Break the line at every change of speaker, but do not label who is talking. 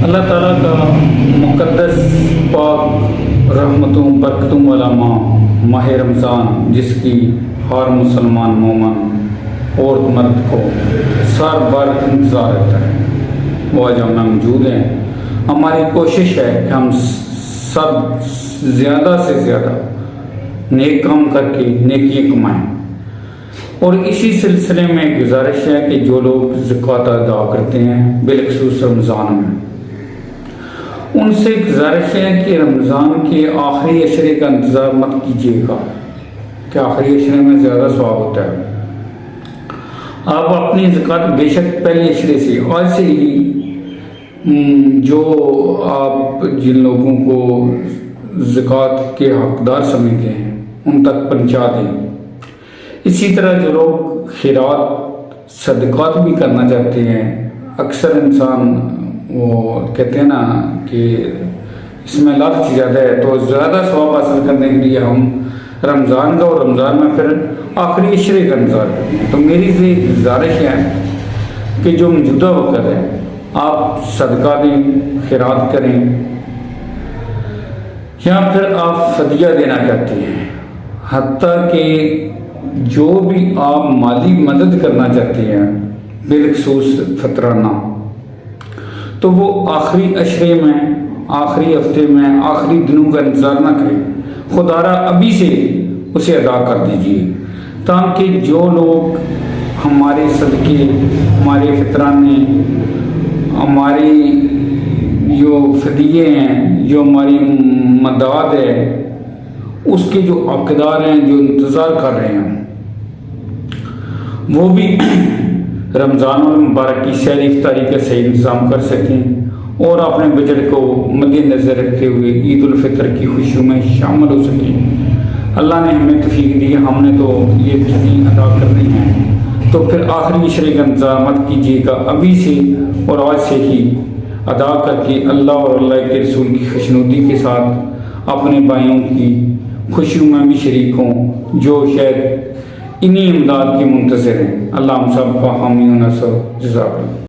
اللہ تعالیٰ کا مقدس پاک رحمتوں برکتوں والا ماہ رمضان، جس کی ہر مسلمان مومن عورت مرد کو سال بھر انتظار رہتا ہے، وہ آج ہم موجود ہیں۔ ہماری کوشش ہے کہ ہم سب زیادہ سے زیادہ نیک کام کر کے نیکیاں کمائیں، اور اسی سلسلے میں گزارش ہے کہ جو لوگ زکوٰۃ ادا کرتے ہیں بالخصوص رمضان میں، ان سے گزارش ہے کہ رمضان کے آخری عشرے کا انتظار مت کیجیے گا کہ آخری عشرے میں زیادہ ثواب ہوتا ہے۔ آپ اپنی زکوٰۃ بے شک پہلے عشرے سے آج سے ہی جو آپ جن لوگوں کو زکوٰۃ کے حقدار سمجھتے ہیں ان تک پہنچا دیں۔ اسی طرح جو لوگ خیرات صدقات بھی کرنا چاہتے ہیں، اکثر انسان وہ کہتے ہیں نا کہ اس میں لالچ زیادہ ہے، تو زیادہ ثواب حاصل کرنے کے لیے ہم رمضان کا اور رمضان میں پھر آخری عشرے کا انتظار کرتے ہیں۔ تو میری سے گزارش ہے کہ جو موجودہ وقت ہے آپ صدقہ دیں، خیرات کریں، یا پھر آپ فدیہ دینا چاہتے ہیں، حتیٰ کہ جو بھی آپ مالی مدد کرنا چاہتے ہیں بالخصوص فطرانہ، تو وہ آخری عشرے میں، آخری ہفتے میں، آخری دنوں کا انتظار نہ کریں، خدارہ ابھی سے اسے ادا کر دیجیے، تاکہ جو لوگ ہمارے صدقے، ہمارے فطرانے، ہماری جو فدیے ہیں، جو ہماری مداد ہے، اس کے جو حقدار ہیں، جو انتظار کر رہے ہیں، وہ بھی رمضان المبارک کی سحری افطاری کا صحیح انتظام کر سکیں اور اپنے بجٹ کو مد نظر رکھتے ہوئے عید الفطر کی خوشیوں میں شامل ہو سکیں۔ اللہ نے ہمیں توفیق دی، ہم نے تو یہ چیزیں ادا کرنی ہیں، تو پھر آخری عشرے کا انتظار مت کیجیے گا، ابھی سے اور آج سے ہی ادا کر کے اللہ اور اللہ کے رسول کی خوشنودی کے ساتھ اپنے بھائیوں کی خوشیوں میں بھی شریک ہوں، جو شاید انہی امداد کے منتظر ہیں۔ اللہ ہم سب کا حامی و ناصر، جزاک اللہ۔